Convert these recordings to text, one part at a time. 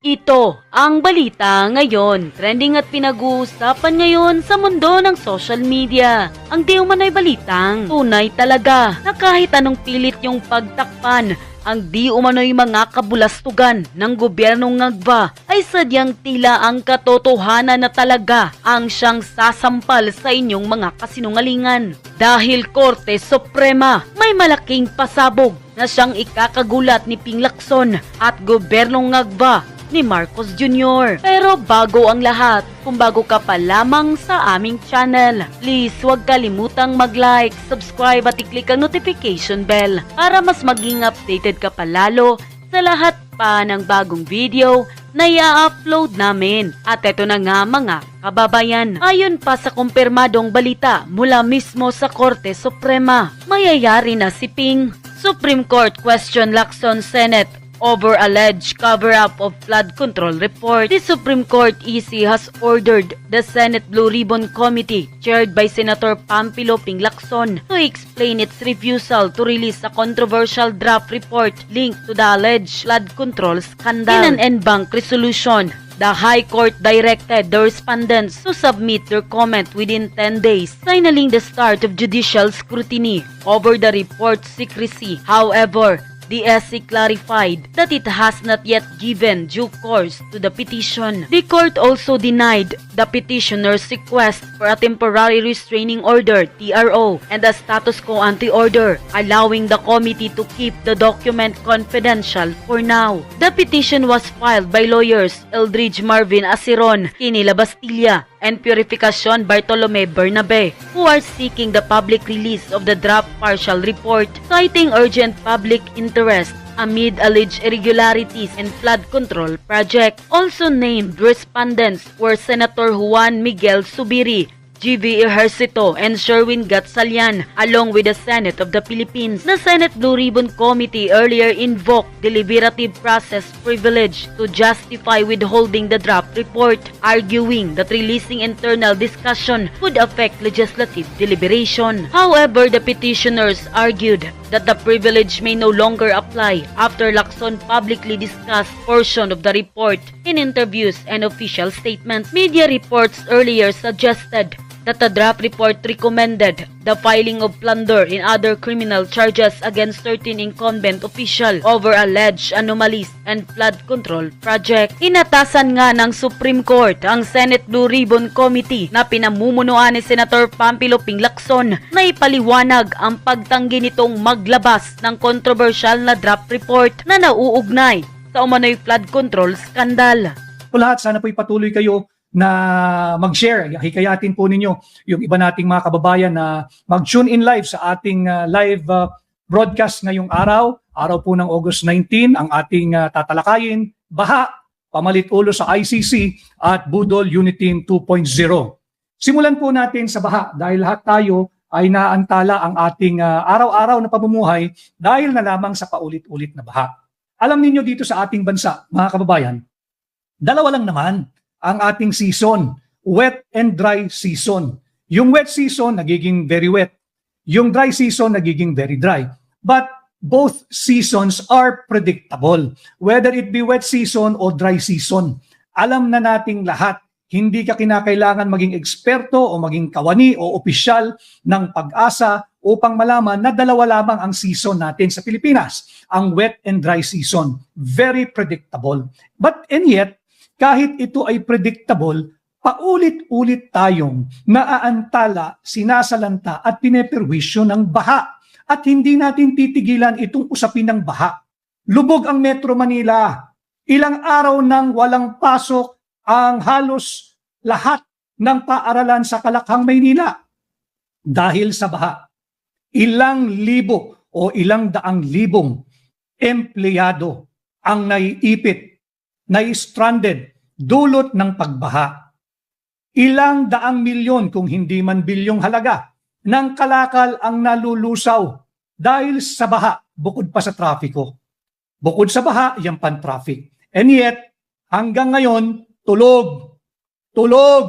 Ito ang balita ngayon. Trending at pinag-uusapan ngayon sa mundo ng social media. Ang di umano'y balitang tunay talaga na kahit anong pilit yung pagtakpan, ang di umano'y mga kabulastugan ng gobyernong ngagba ay sadyang tila ang katotohanan na talaga ang siyang sasampal sa inyong mga kasinungalingan. Dahil Korte Suprema may malaking pasabog na siyang ikakagulat ni Ping Lacson at gobyernong ngagba ni Marcos Jr. Pero bago ang lahat, kung bago ka pa lamang sa aming channel, please huwag kalimutang mag-like, subscribe at i-click ang notification bell para mas maging updated ka pa lalo sa lahat pa ng bagong video na i-upload namin. At eto na nga mga kababayan, ayon pa sa kumpirmadong balita mula mismo sa Korte Suprema, mayayari na si Ping. Supreme Court question Lacson Senate over alleged cover-up of flood control report. The Supreme Court EC has ordered the Senate Blue Ribbon Committee, chaired by Senator Pampilo Ping Lacson, to explain its refusal to release a controversial draft report linked to the alleged flood control scandal. In an en banc resolution, the High Court directed the respondents to submit their comment within 10 days, signaling the start of judicial scrutiny over the report's secrecy. However, the SC clarified that it has not yet given due course to the petition. The court also denied the petitioner's request for a temporary restraining order (TRO) and a status quo ante order, allowing the committee to keep the document confidential for now. The petition was filed by lawyers Eldridge Marvin Asiron, Kinila Bastilla, and Purificacion Bartolome Bernabe, who are seeking the public release of the draft partial report, citing urgent public interest amid alleged irregularities in flood control project. Also named respondents were Senator Juan Miguel Zubiri, G.V. Ejercito, and Sherwin Gatchalian, along with the Senate of the Philippines. The Senate Blue Ribbon Committee earlier invoked deliberative process privilege to justify withholding the draft report, arguing that releasing internal discussion would affect legislative deliberation. However, the petitioners argued that the privilege may no longer apply after Lacson publicly discussed portion of the report in interviews and official statements. Media reports earlier suggested that the draft report recommended the filing of plunder and other criminal charges against certain incumbent officials over alleged anomalies and flood control project. Inatasan nga ng Supreme Court ang Senate Blue Ribbon Committee na pinamumunuan ni Senator Pampilo Ping Lacson na ipaliwanag ang pagtanggi nitong maglabas ng controversial na draft report na nauugnay sa umano'y flood control scandal. Po lahat, sana po'y patuloy kayo na mag-share. Hikayatin po ninyo yung iba nating mga kababayan na mag-tune in live sa ating live broadcast ngayong araw po ng August 19. Ang ating tatalakayin, baha, pamalit ulo sa ICC at Budol Unit Team 2.0. Simulan po natin sa baha dahil lahat tayo ay naantala ang ating araw-araw na pamumuhay dahil na lamang sa paulit-ulit na baha. Alam niyo dito sa ating bansa, mga kababayan, dalawa lang naman ang ating season, wet and dry season. Yung wet season nagiging very wet. Yung dry season nagiging very dry. But both seasons are predictable. Whether it be wet season o dry season. Alam na nating lahat, hindi ka kinakailangan maging eksperto o maging kawani o opisyal ng Pag-asa upang malaman na dalawa lamang ang season natin sa Pilipinas. Ang wet and dry season. Very predictable. But and yet, kahit ito ay predictable, paulit-ulit tayong naaantala, sinasalanta at pineperwisyo ng baha. At hindi natin titigilan itong usapin ng baha. Lubog ang Metro Manila. Ilang araw nang walang pasok ang halos lahat ng paaralan sa Kalakhang, Maynila. Dahil sa baha. Ilang libo o ilang daang libong empleyado ang naiipit, nai-stranded, dulot ng pagbaha. Ilang daang milyon kung hindi man bilyong halaga ng kalakal ang nalulusaw dahil sa baha bukod pa sa trafiko. Bukod sa baha, yan pan traffic. And yet, hanggang ngayon, tulog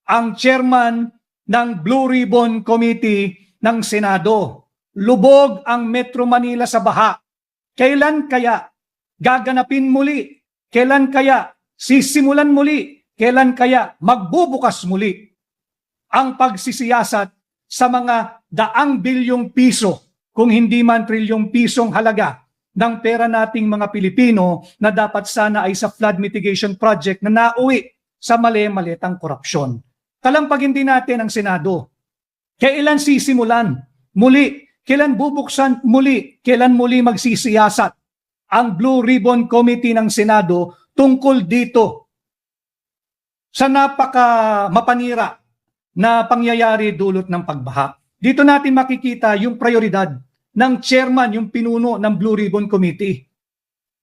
ang chairman ng Blue Ribbon Committee ng Senado. Lubog ang Metro Manila sa baha. Kailan kaya gaganapin muli Kailan kaya sisimulan muli? Kailan kaya magbubukas muli ang pagsisiyasat sa mga daang bilyong piso, kung hindi man trilyong pisong halaga ng pera nating mga Pilipino na dapat sana ay sa flood mitigation project na nauwi sa mali-malitang korupsyon. Kalampagin din natin ang Senado. Kailan sisimulan muli? Kailan bubuksan muli? Kailan muli magsisiyasat ang Blue Ribbon Committee ng Senado tungkol dito sa napaka mapanira na pangyayari dulot ng pagbaha? Dito natin makikita yung prioridad ng chairman, yung pinuno ng Blue Ribbon Committee.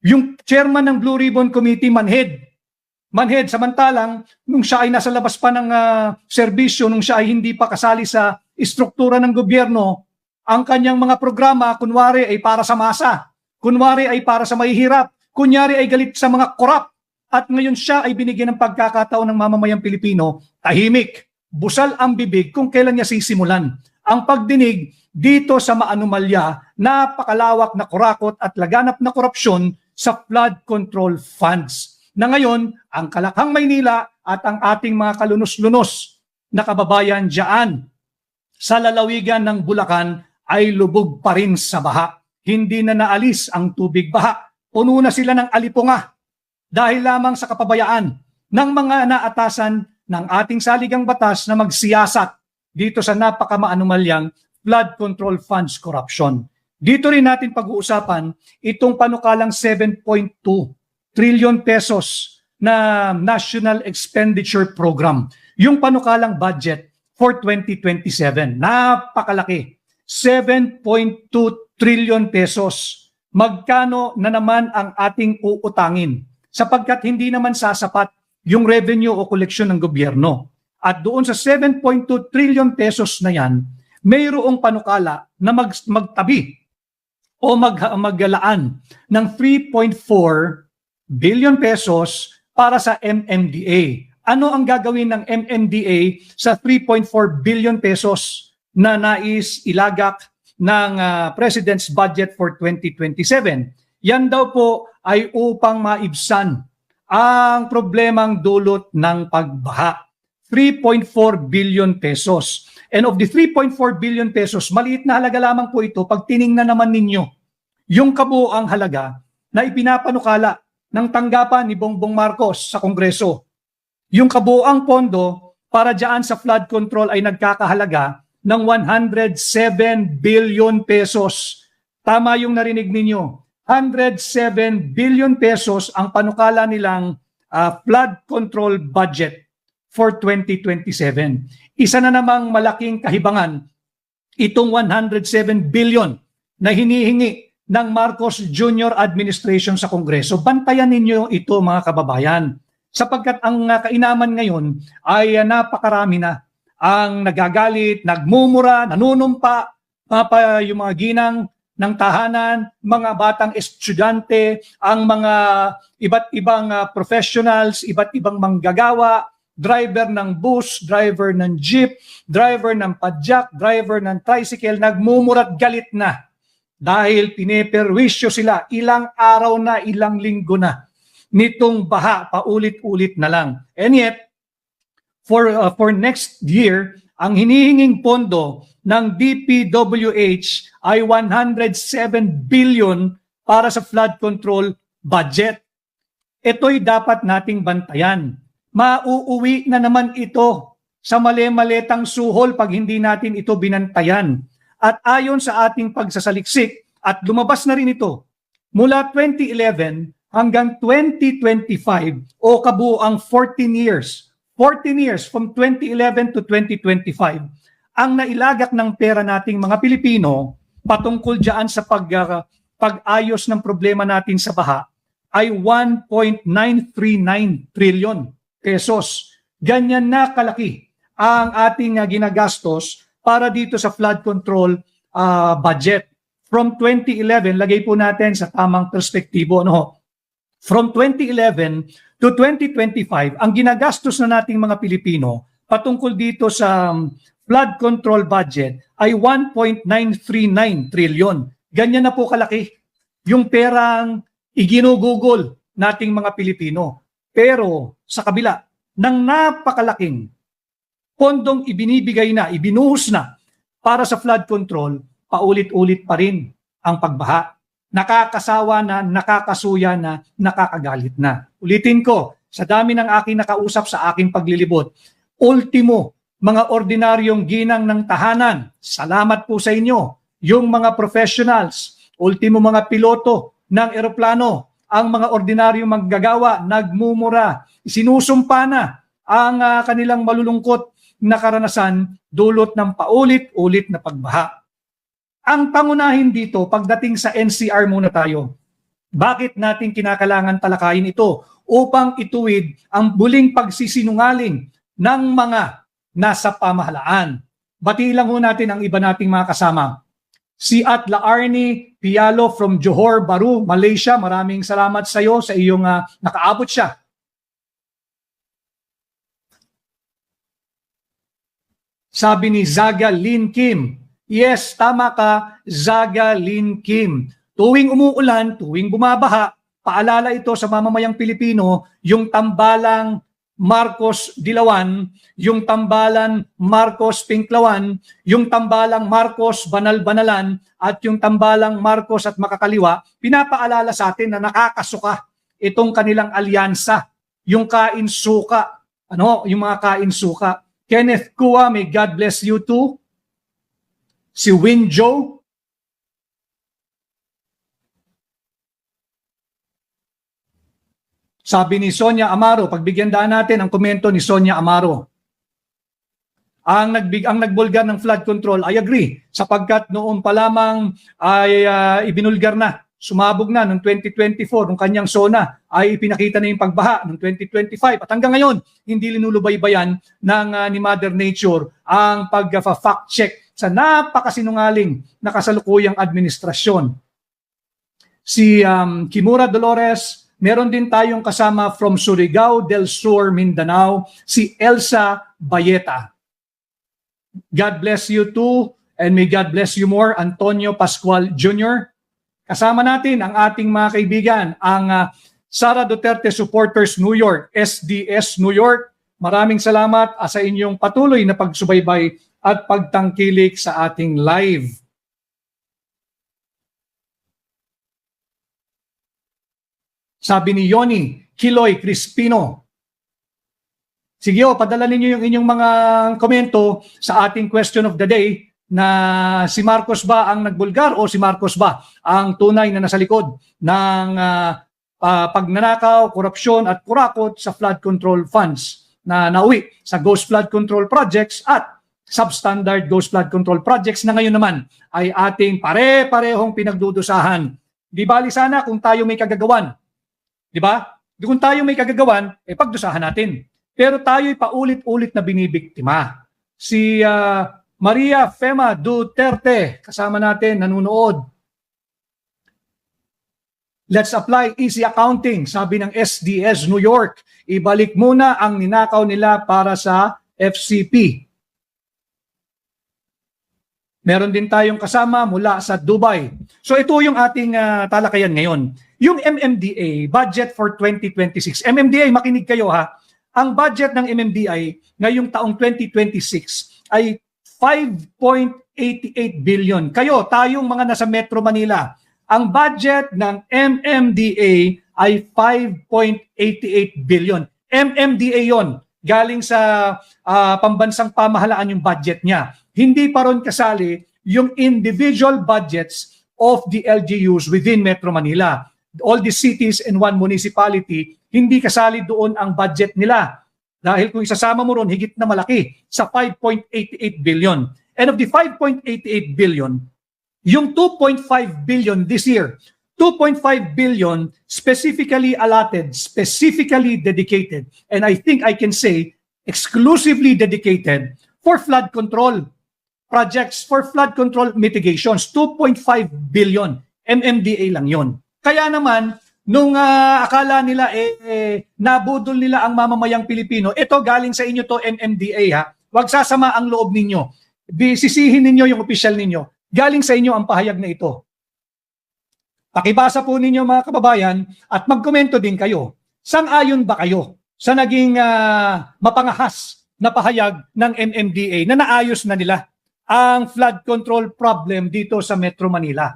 Yung chairman ng Blue Ribbon Committee, manhead, samantalang nung siya ay nasa labas pa ng serbisyo, nung siya ay hindi pa kasali sa istruktura ng gobyerno, ang kanyang mga programa, kunwari ay para sa masa, kunwari ay para sa mahihirap, kunyari ay galit sa mga korap, at ngayon siya ay binigyan ng pagkakataon ng mamamayang Pilipino, tahimik, busal ang bibig kung kailan niya sisimulan ang pagdinig dito sa maanumalya, napakalawak na kurakot at laganap na korupsyon sa flood control funds. Na ngayon, ang Kalakhang Maynila at ang ating mga kalunos-lunos na kababayan dyan sa lalawigan ng Bulacan ay lubog pa rin sa baha. Hindi na naalis ang tubig baha. Puno na sila ng alipunga dahil lamang sa kapabayaan ng mga naatasan ng ating saligang batas na magsiyasat dito sa napakamaanumalyang flood control funds corruption. Dito rin natin pag-uusapan itong panukalang 7.2 trillion pesos na National Expenditure Program. Yung panukalang budget for 2027. Napakalaki. 7.2 trillion pesos. Magkano na naman ang ating uutangin? Sapagkat hindi naman sasapat yung revenue o koleksyon ng gobyerno. At doon sa 7.2 trillion pesos na yan, mayroong panukala na magtabi o maglaan ng 3.4 billion pesos para sa MMDA. Ano ang gagawin ng MMDA sa 3.4 billion pesos na nais ilagak ng President's budget for 2027? Yan daw po ay upang maibsan ang problemang dulot ng pagbaha. 3.4 billion pesos. And of the 3.4 billion pesos, maliit na halaga lamang po ito pag tiningnan naman ninyo yung kabuoang halaga na ipinapanukala ng tanggapan ni Bongbong Marcos sa Kongreso. Yung kabuoang pondo para dyan sa flood control ay nagkakahalaga ng 107 billion pesos. Tama yung narinig ninyo. 107 billion pesos ang panukala nilang flood control budget for 2027. Isa na namang malaking kahibangan itong 107 billion na hinihingi ng Marcos Jr. administration sa Kongreso. Bantayan ninyo ito mga kababayan. Sapagkat ang kainaman ngayon ay napakarami na ang nagagalit, nagmumura, nanunumpa, yung mga ginang ng tahanan, mga batang estudyante, ang mga iba't ibang professionals, iba't ibang manggagawa, driver ng bus, driver ng jeep, driver ng padjak, driver ng tricycle, nagmumurat galit na dahil pineperwisyo sila ilang araw na, ilang linggo na nitong baha, paulit-ulit na lang. And yet, for next year, ang hinihinging pondo ng DPWH ay 107 billion para sa flood control budget. Ito'y dapat nating bantayan. Mauuwi na naman ito sa mali-malitang suhol pag hindi natin ito binantayan. At ayon sa ating pagsasaliksik, at lumabas na rin ito, mula 2011 hanggang 2025 o kabuuang 14 years from 2011 to 2025, ang nailagak ng pera nating mga Pilipino patungkol dyan sa pag-ayos ng problema natin sa baha ay 1.939 trillion pesos. Ganyan na kalaki ang ating ginagastos para dito sa flood control budget. From 2011, lagay po natin sa tamang perspektibo, no? From 2011 to 2025, ang ginagastos na nating mga Pilipino patungkol dito sa flood control budget ay 1.939 trillion. Ganyan na po kalaki yung perang iginugugol nating mga Pilipino. Pero sa kabila ng napakalaking pondong ibinibigay na, ibinuhos na para sa flood control, paulit-ulit pa rin ang pagbaha. Nakakasawa na, nakakasuya na, nakakagalit na. Ulitin ko, sa dami ng aking nakausap sa aking paglilibot, ultimo, mga ordinaryong ginang ng tahanan, salamat po sa inyo. Yung mga professionals, ultimo mga piloto ng eroplano, ang mga ordinaryong maggagawa, nagmumura, sinusumpa na ang kanilang malulungkot na karanasan dulot ng paulit-ulit na pagbaha. Ang pangunahin dito, pagdating sa NCR muna tayo. Bakit natin kinakailangan talakayin ito? Upang ituwid ang buling pagsisinungaling ng mga nasa pamahalaan. Bati lang ho natin ang iba nating mga kasama. Si Atla Arnie Pialo from Johor Bahru, Malaysia, maraming salamat sa iyo sa iyong nakaabot siya. Sabi ni Zaga Lin Kim, yes, tama ka, Zaga Lin Kim. Tuwing umuulan, tuwing bumabaha, paalala ito sa mamamayang Pilipino, yung tambalang Marcos Dilawan, yung tambalan Marcos Pinklawan, yung tambalang Marcos Banal-Banalan, at yung tambalang Marcos at Makakaliwa, pinapaalala sa atin na nakakasuka itong kanilang alyansa, yung kain-suka. Ano? Yung mga kain-suka. Kenneth Kua, may God bless you too. Si Winjo, sabi ni Sonia Amaro, pagbigyan daan natin ang komento ni Sonia Amaro. Ang nagbulgar ng flood control, I agree, sapagkat noon pa lamang ay ibinulgar na, sumabog na noong 2024, nung kanyang SONA ay ipinakita na yung pagbaha noong 2025. At hanggang ngayon, hindi linulubaybayan ng ni Mother Nature ang pag-fact check sa napakasinungaling na kasalukuyang administrasyon. Si Kimura Dolores, meron din tayong kasama from Surigao del Sur, Mindanao, si Elsa Bayeta. God bless you too, and may God bless you more, Antonio Pascual Jr. Kasama natin ang ating mga kaibigan, ang Sara Duterte Supporters New York, SDS New York. Maraming salamat sa inyong patuloy na pagsubaybay at pagtangkilik sa ating live. Sabi ni Yoni Kiloy Crispino, sige padala ninyo yung inyong mga komento sa ating question of the day na si Marcos ba ang nagbulgar o si Marcos ba ang tunay na nasa likod ng pagnanakaw, korupsyon at kurakot sa flood control funds na nauwi sa Ghost Flood Control Projects at Substandard Ghost Flood Control Projects na ngayon naman ay ating pare-parehong pinagdudusahan. Di bali sana kung tayo may kagagawan. Di ba? Kung tayo may kagagawan, pagdusahan natin. Pero tayo'y paulit-ulit na binibiktima. Si Maria Fema Duterte, kasama natin, nanunood. Let's apply easy accounting, sabi ng SDS New York. Ibalik muna ang ninakaw nila para sa FCP. Meron din tayong kasama mula sa Dubai. So ito yung ating talakayan ngayon. Yung MMDA, budget for 2026. MMDA, makinig kayo ha. Ang budget ng MMDA ngayong taong 2026 ay 5.88 billion. Kayo, tayong mga nasa Metro Manila, ang budget ng MMDA ay 5.88 billion. MMDA yon, galing sa pambansang pamahalaan yung budget niya. Hindi pa ron kasali yung individual budgets of the LGUs within Metro Manila. All the cities and one municipality, hindi kasali doon ang budget nila. Dahil kung isasama mo ron, higit na malaki sa 5.88 billion. And of the 5.88 billion, yung 2.5 billion this year, 2.5 billion specifically allotted, specifically dedicated, and I think I can say exclusively dedicated for flood control projects, for flood control mitigations. 2.5 billion, MMDA lang yon. Kaya naman, nung akala nila nabudol nila ang mamamayang Pilipino, ito galing sa inyo to MMDA ha. Huwag sasama ang loob ninyo. Sisihin ninyo yung opisyal ninyo. Galing sa inyo ang pahayag na ito. Pakibasa po ninyo mga kababayan at magkomento din kayo. Sang-ayon ba kayo sa naging mapangahas na pahayag ng MMDA na naayos na nila ang flood control problem dito sa Metro Manila?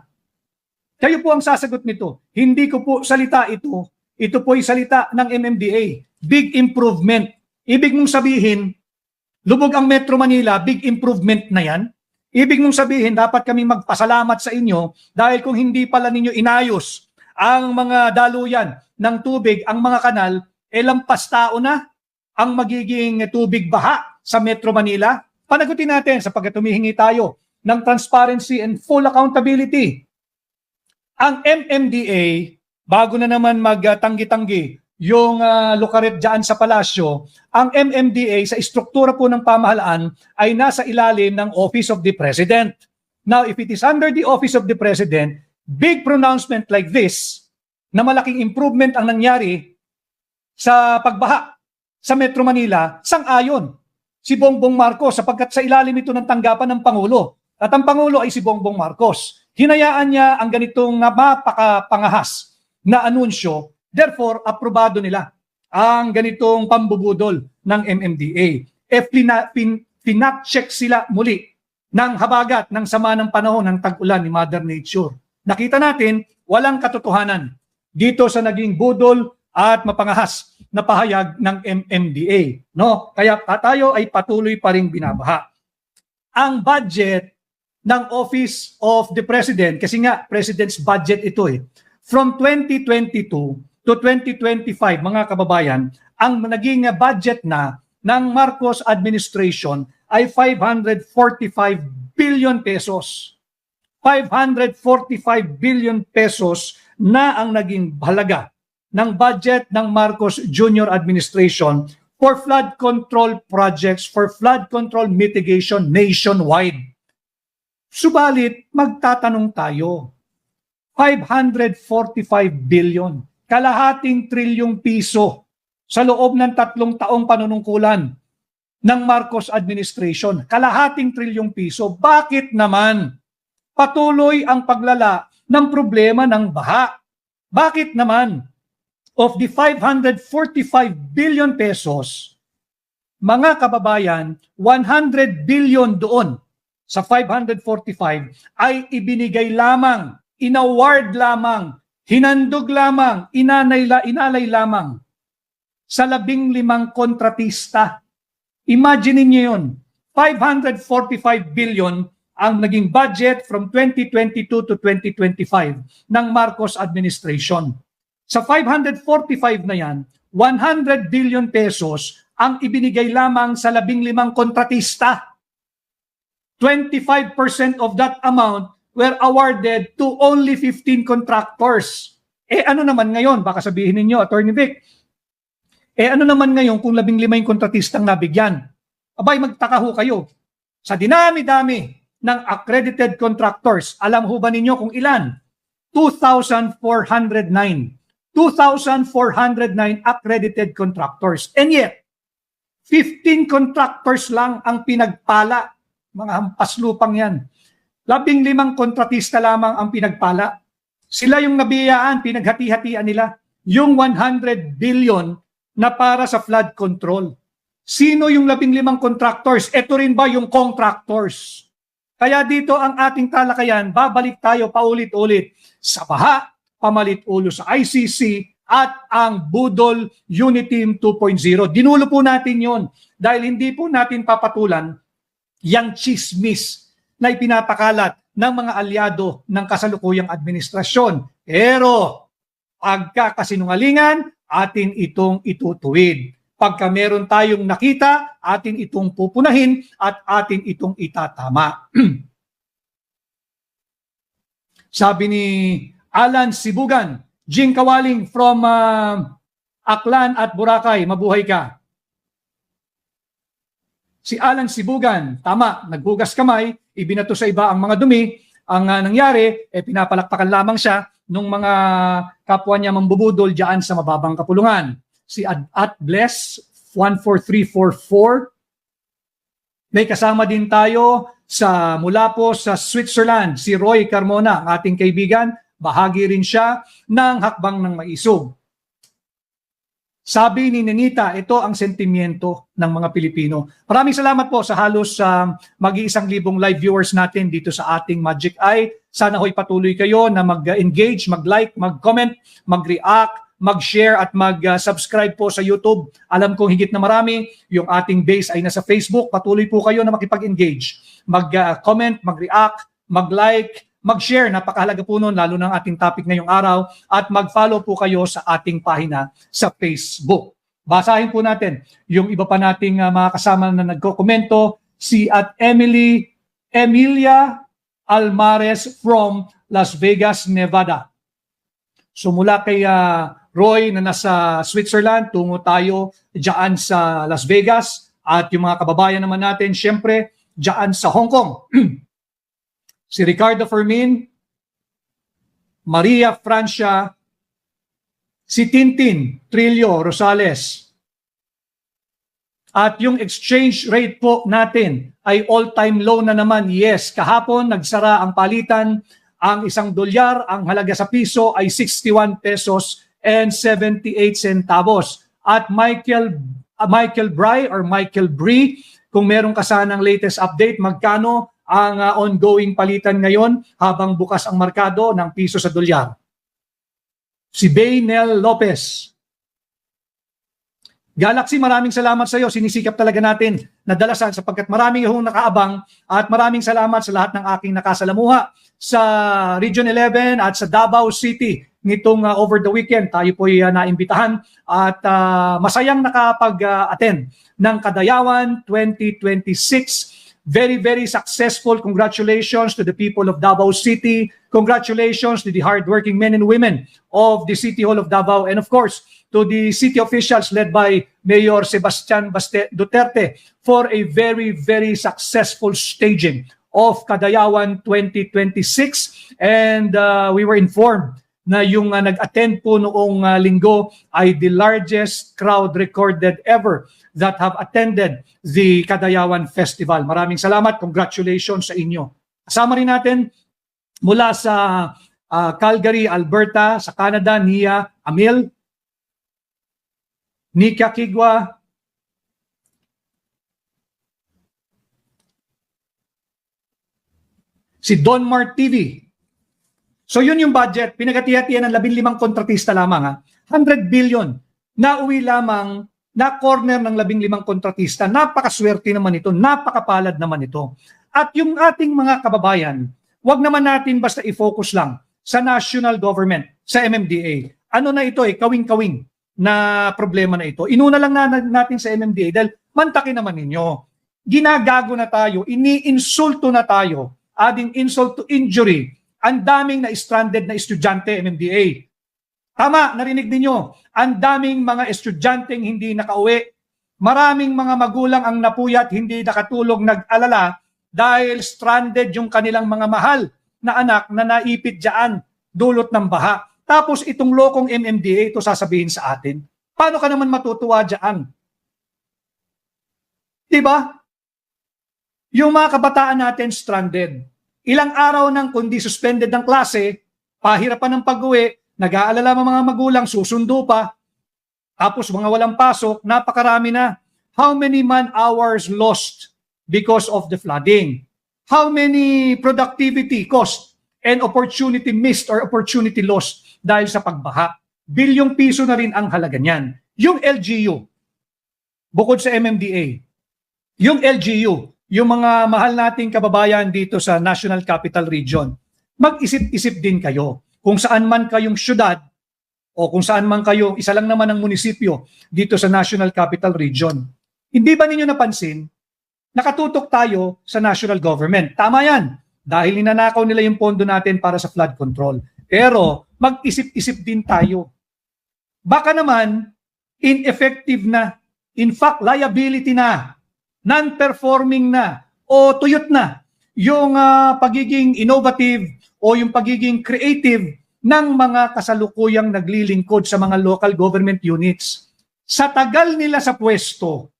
Kayo po ang sasagot nito. Hindi ko po salita ito. Ito po ay salita ng MMDA. Big improvement. Ibig mong sabihin, lubog ang Metro Manila, big improvement na yan. Ibig mong sabihin, dapat kami magpasalamat sa inyo dahil kung hindi pala ninyo inayos ang mga daluyan ng tubig, ang mga kanal, lampas tao na ang magiging tubig baha sa Metro Manila. Panagutin natin sapagkat humihingi tayo ng transparency and full accountability. Ang MMDA, bago na naman magtanggi-tanggi yung lukaret dyan sa palasyo, ang MMDA sa istruktura po ng pamahalaan ay nasa ilalim ng Office of the President. Now, if it is under the Office of the President, big pronouncement like this, na malaking improvement ang nangyari sa pagbaha sa Metro Manila, sang-ayon si Bongbong Marcos sapagkat sa ilalim ito ng tanggapan ng Pangulo. At ang Pangulo ay si Bongbong Marcos. Hinayaan niya ang ganitong mapakapangahas na anunsyo, therefore, aprobado nila ang ganitong pambubudol ng MMDA. Pinacheck sila muli ng habagat ng sama ng panahon ng tag-ulan ni Mother Nature. Nakita natin, walang katotohanan dito sa naging budol at mapangahas na pahayag ng MMDA. No? Kaya tayo ay patuloy pa ring binabaha. Ang budget ng Office of the President, kasi nga President's budget ito from 2022 to 2025, mga kababayan, ang naging budget na ng Marcos administration ay 545 billion pesos. 545 billion pesos na ang naging halaga ng budget ng Marcos Jr. administration for flood control projects, for flood control mitigation nationwide. Subalit, magtatanong tayo, 545 billion, kalahating trilyong piso sa loob ng 3 taong panunungkulan ng Marcos administration. Kalahating trilyong piso. Bakit naman patuloy ang paglala ng problema ng baha? Bakit naman of the 545 billion pesos, mga kababayan, 100 billion doon sa 545 ay ibinigay lamang, inaward lamang, hinandog lamang, inalay lamang sa 15 kontratista. Imagine niyo yun, 545 billion ang naging budget from 2022 to 2025 ng Marcos administration. Sa 545 na yan, 100 billion pesos ang ibinigay lamang sa 15 kontratista. 25% of that amount were awarded to only 15 contractors. Ano naman ngayon? Baka sabihin ninyo, Attorney Vic, ano naman ngayon kung 15 yung kontratistang nabigyan? Abay, magtaka ho kayo. Sa dinami-dami ng accredited contractors, alam ho ba ninyo kung ilan? 2,409. 2,409 accredited contractors. And yet, 15 contractors lang ang pinagpala. Mga hampas lupang yan. 15 kontratista lamang ang pinagpala. Sila yung nabiyaan, pinaghati-hatian nila yung 100 billion na para sa flood control. Sino yung 15 contractors? Ito rin ba yung contractors? Kaya dito ang ating talakayan, babalik tayo paulit-ulit sa baha, pamalit ulo sa ICC, at ang Budol Uniteam 2.0. Dinulo po natin yon dahil hindi po natin papatulan yang chismis na ipinapakalat ng mga alyado ng kasalukuyang administrasyon. Pero pagkakasinungalingan, atin itong itutuwid. Pagka meron tayong nakita, atin itong pupunahin at atin itong itatama. Sabi ni Alan Sibugan, Jing Kawaling from Aklan at Boracay, mabuhay ka. Si Alan Sibugan, tama, nagbugas kamay, ibinato sa iba ang mga dumi, ang nangyari, pinapalakpakan lamang siya nung mga kapwa niya mambubudol dyan sa mababang kapulungan. Si At Bless, 14344. May kasama din tayo mula po sa Switzerland, si Roy Carmona, ang ating kaibigan. bahagi rin siya ng hakbang ng maisog. Sabi ni Nenita, ito ang sentimiento ng mga Pilipino. Maraming salamat po sa halos mag-1,000 live viewers natin dito sa ating Magic Eye. Sana ho'y patuloy kayo na mag-engage, mag-like, mag-comment, mag-react, mag-share at mag-subscribe po sa YouTube. Alam kong higit na marami, yung ating base ay nasa Facebook. Patuloy po kayo na makipag-engage. Mag-comment, mag-react, mag-like, mag-share, napakahalaga po nun, lalo ng ating topic ngayong araw, at mag-follow po kayo sa ating pahina sa Facebook. Basahin po natin yung iba pa nating mga kasama na nagko-komento, si at Emilia Almares from Las Vegas, Nevada. So mula kay Roy na nasa Switzerland, tungo tayo dyan sa Las Vegas, at yung mga kababayan naman natin, syempre, dyan sa Hong Kong. Si Ricardo Fermin, Maria Francia, si Tintin Trillo Rosales. At yung exchange rate po natin ay all-time low na naman. Yes, kahapon nagsara ang palitan. Ang $1, ang halaga sa piso ay 61 pesos and 78 centavos. At Michael Brie, kung meron ka sanang latest update, magkano ang ongoing palitan ngayon habang bukas ang merkado ng piso sa dolyar? Si Baynel Lopez. Galaxy, maraming salamat sa iyo. Sinisikap talaga natin na dalasan sapagkat maraming yung nakaabang, at maraming salamat sa lahat ng aking nakasalamuha sa Region 11 at sa Davao City nitong over the weekend. Tayo po ay naimbitahan at masayang nakapag-attend ng Kadayawan 2026. Very, very successful. Congratulations to the people of Davao City. Congratulations to the hardworking men and women of the City Hall of Davao. And of course, to the city officials led by Mayor Sebastian Duterte for a very, very successful staging of Kadayawan 2026. And we were informed na yung nag-attend po noong linggo ay the largest crowd recorded ever that have attended the Kadayawan Festival. Maraming salamat. Congratulations sa inyo. Kasama rin natin mula sa Calgary, Alberta, sa Canada, Nia Amil, Nika Kigwa, si Donmar TV. So yun yung budget. Pinagati-hatian ng 15 kontratista lamang. 100 billion na uwi lamang na corner ng 15 kontratista. Napakaswerte naman ito, napakapalad naman ito. At yung ating mga kababayan, wag naman natin basta i-focus lang sa national government, sa MMDA. Ano na ito kawing-kawing na problema na ito. Inuna lang natin sa MMDA dahil mantakin naman ninyo. Ginagago na tayo, ini-insulto na tayo, adding insult to injury. Ang daming na stranded na estudyante MMDA. Tama, narinig ninyo. Ang daming mga estudyanteng hindi nakauwi. Maraming mga magulang ang napuyat, hindi nakatulog, nag-alala dahil stranded yung kanilang mga mahal na anak na naipit dyan, dulot ng baha. Tapos itong lokong MMDA, ito sasabihin sa atin. Paano ka naman matutuwa dyan? Diba? Yung mga kabataan natin stranded. Ilang araw nang kundi suspended ng klase, pahirapan ng pag-uwi, nag-aalala mga magulang, susundo pa, tapos mga walang pasok, napakarami na. How many man-hours lost because of the flooding? How many productivity cost and opportunity missed or opportunity lost dahil sa pagbaha? Bilyong piso na rin ang halaga niyan. Yung LGU, bukod sa MMDA, yung LGU, yung mga mahal nating kababayan dito sa National Capital Region, mag-isip-isip din kayo kung saan man kayong syudad o kung saan man kayo, isa lang naman ang munisipyo dito sa National Capital Region. Hindi ba ninyo napansin, nakatutok tayo sa national government. Tama yan, dahil ninanakaw nila yung pondo natin para sa flood control. Pero mag-isip-isip din tayo. Baka naman, ineffective na, in fact, liability na, non-performing na, o tuyot na yung pagiging innovative o yung pagiging creative ng mga kasalukuyang naglilingkod sa mga local government units. Sa tagal nila sa pwesto,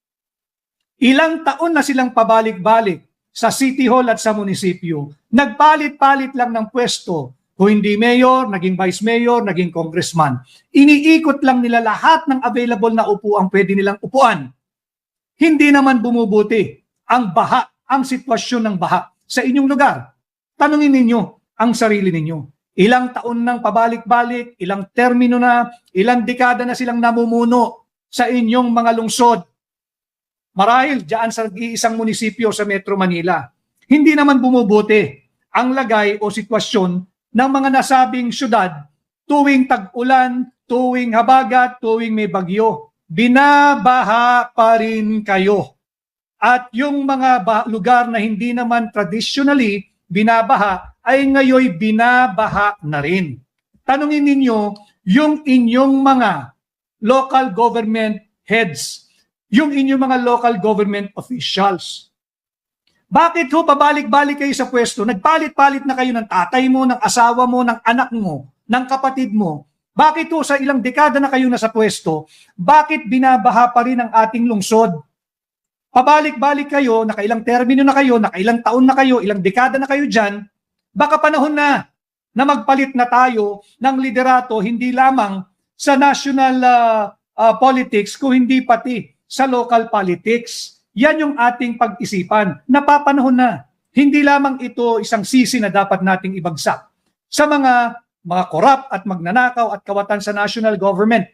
ilang taon na silang pabalik-balik sa City Hall at sa munisipyo, nagpalit-palit lang ng pwesto, Kung hindi mayor, naging vice mayor, naging congressman. Iniikot lang nila lahat ng available na upuang pwede nilang upuan. Hindi naman bumubuti ang baha, ang sitwasyon ng baha sa inyong lugar. Tanungin ninyo ang sarili ninyo. Ilang taon nang pabalik-balik, ilang termino na, ilang dekada na silang namumuno sa inyong mga lungsod. Marahil diyan sa isang munisipyo sa Metro Manila. Hindi naman bumubuti ang lagay o sitwasyon ng mga nasabing syudad tuwing tag-ulan, tuwing habagat, tuwing may bagyo. Binabaha pa rin kayo. At yung mga lugar na hindi naman traditionally binabaha ay ngayon binabaha na rin. Tanungin ninyo yung inyong mga local government heads, yung inyong mga local government officials. Bakit ho pabalik-balik kayo sa pwesto? Nagpalit-palit na kayo ng tatay mo, ng asawa mo, ng anak mo, ng kapatid mo. Bakit ho sa ilang dekada na kayo nasa pwesto, bakit binabaha pa rin ang ating lungsod? Pabalik-balik kayo, nakailang termino na kayo, nakailang taon na kayo, ilang dekada na kayo dyan, baka panahon na magpalit na tayo ng liderato hindi lamang sa national politics, kung hindi pati sa local politics. Yan yung ating pag-isipan. Napapanahon na. Hindi lamang ito isang sisi na dapat nating ibagsak sa mga corrupt at magnanakaw at kawatan sa national government.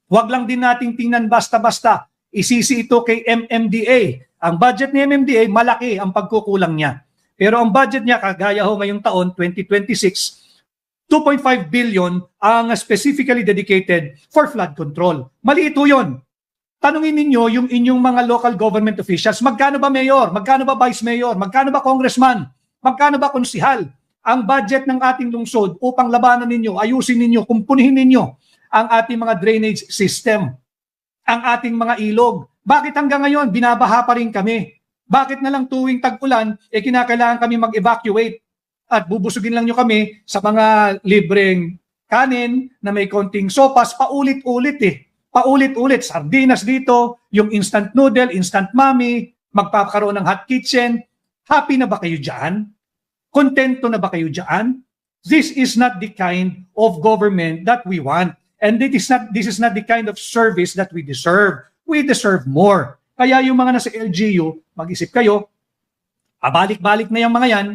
Huwag lang din nating tingnan basta-basta. Isisi ito kay MMDA. Ang budget ni MMDA, malaki ang pagkukulang niya. Pero ang budget niya, kagaya ho ngayong taon, 2026, 2.5 billion ang specifically dedicated for flood control. Mali ito yun. Tanungin ninyo yung inyong mga local government officials, magkano ba mayor, magkano ba vice mayor, magkano ba congressman, magkano ba konsihal ang budget ng ating lungsod upang labanan ninyo, ayusin ninyo, kumpunihin ninyo ang ating mga drainage system, ang ating mga ilog. Bakit hanggang ngayon binabaha pa rin kami? Bakit na lang tuwing tag-ulan kinakailangan kami mag-evacuate at bubusugin lang nyo kami sa mga libreng kanin na may konting sopas, paulit-ulit paulit-ulit, sardinas dito, yung instant noodle, instant mami, magpapakaroon ng hot kitchen. Happy na ba kayo dyan? Kontento na ba kayo dyan? This is not the kind of government that we want. And this is not the kind of service that we deserve. We deserve more. Kaya yung mga nasa LGU, mag-isip kayo, pabalik-balik na yung mga yan,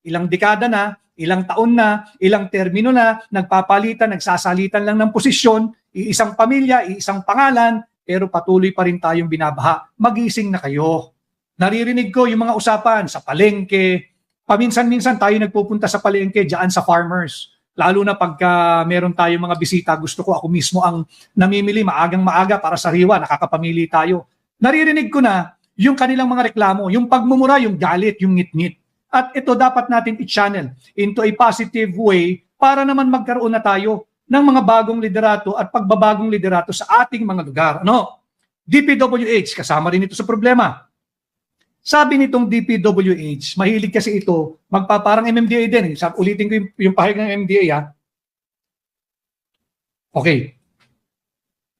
ilang dekada na, ilang taon na, ilang termino na, nagpapalitan, nagsasalitan lang ng posisyon, iisang pamilya, iisang pangalan, pero patuloy pa rin tayong binabaha. Magising na kayo. Naririnig ko yung mga usapan sa palengke. Paminsan-minsan tayo nagpupunta sa palengke diyan sa farmers. Lalo na pagka meron tayong mga bisita, gusto ko ako mismo ang namimili maagang maaga para sa riwa, nakakapamili tayo. Naririnig ko na yung kanilang mga reklamo, yung pagmumura, yung galit, yung ngit-ngit. At ito dapat natin i-channel into a positive way para naman magkaroon na tayo ng mga bagong liderato at pagbabagong liderato sa ating mga lugar. Ano? DPWH, kasama rin ito sa problema. Sabi nitong DPWH, mahilig kasi ito, magpaparang MMDA din. Ulitin ko yung pahayag ng MMDA. Okay.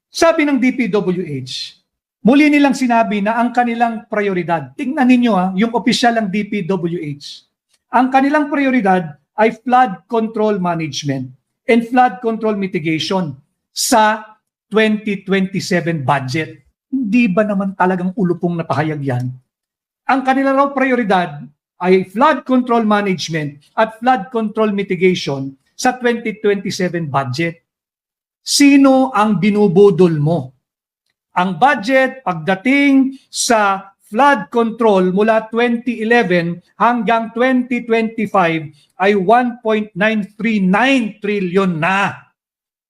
Sabi ng DPWH, muli nilang sinabi na ang kanilang prioridad, tingnan ninyo yung opisyal ng DPWH, ang kanilang prioridad ay flood control management and flood control mitigation sa 2027 budget. Hindi ba naman talagang ulupong na pahayag yan? Ang kanilang raw prioridad ay flood control management at flood control mitigation sa 2027 budget. Sino ang binubudol mo? Ang budget pagdating sa flood control mula 2011 hanggang 2025 ay 1.939 trillion na.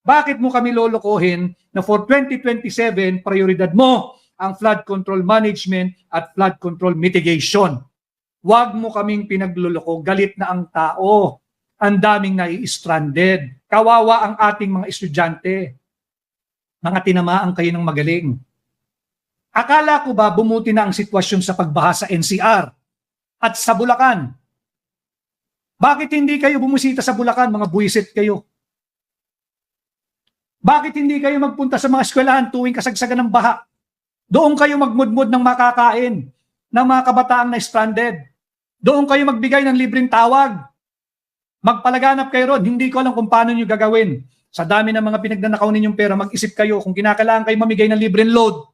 Bakit mo kami lolokohin na for 2027 prioridad mo ang flood control management at flood control mitigation? Huwag mo kaming pinagluloko, galit na ang tao. Ang daming nai-stranded. Kawawa ang ating mga estudyante. Mga tinamaan kayo ng magaling. Akala ko ba bumuti na ang sitwasyon sa pagbaha sa NCR at sa Bulacan? Bakit hindi kayo bumisita sa Bulacan, mga buwisit kayo? Bakit hindi kayo magpunta sa mga eskwelahan tuwing kasagsagan ng baha? Doon kayo magmudmud ng makakain ng mga kabataang na stranded. Doon kayo magbigay ng libreng tawag. Magpalaganap kayo ron. Hindi ko alam kung paano nyo gagawin. Sa dami ng mga pinagnanakaw ninyong pera, mag-isip kayo kung kinakailangan kayo mamigay ng libreng load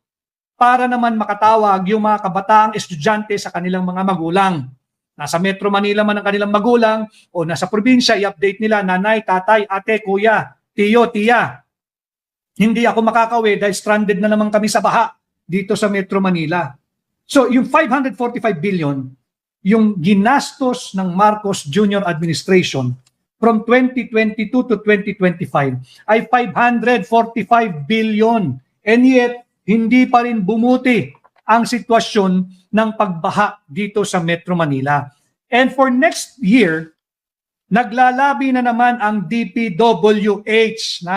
para naman makatawag yung mga kabataang estudyante sa kanilang mga magulang. Nasa Metro Manila man ang kanilang magulang o nasa probinsya, i-update nila, nanay, tatay, ate, kuya, tiyo, tiya. Hindi ako makakauwi dahil stranded na naman kami sa baha dito sa Metro Manila. So yung 545 billion, yung ginastos ng Marcos Jr. Administration from 2022 to 2025 ay 545 billion. And yet, hindi pa rin bumuti ang sitwasyon ng pagbaha dito sa Metro Manila. And for next year, naglalabi na naman ang DPWH.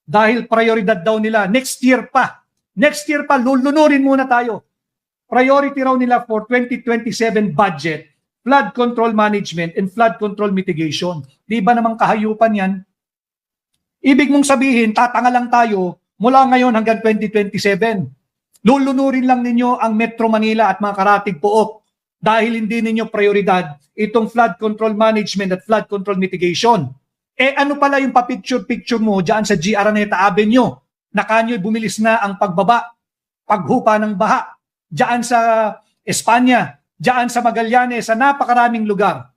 Dahil prioridad daw nila, next year pa, lulunurin muna tayo. Priority raw nila for 2027 budget, flood control management and flood control mitigation. Di ba namang kahayupan yan? Ibig mong sabihin, tatanga lang tayo mula ngayon hanggang 2027. Lulunurin lang ninyo ang Metro Manila at mga karatig pook dahil hindi ninyo prioridad itong flood control management at flood control mitigation. Ano pala yung pa-picture-picture mo dyan sa G. Araneta Avenue? Na kanyo'y bumilis na ang pagbaba, paghupa ng baha. Diyan sa Espanya, diyan sa Magallanes, sa napakaraming lugar.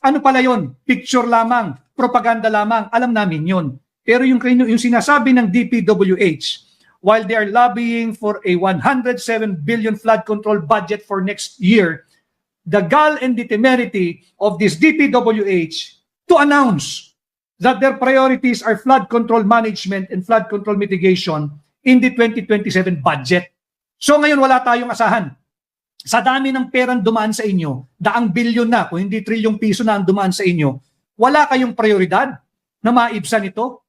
Ano pala yon? Picture lamang, propaganda lamang, alam namin yon. Pero yung sinasabi ng DPWH, while they are lobbying for a 107 billion flood control budget for next year, the gall and the temerity of this DPWH to announce that their priorities are flood control management and flood control mitigation in the 2027 budget. So ngayon wala tayong asahan. Sa dami ng perang dumaan sa inyo, daang bilyon na, kung hindi trilyong piso na ang dumaan sa inyo, wala kayong prioridad na maibsan ito.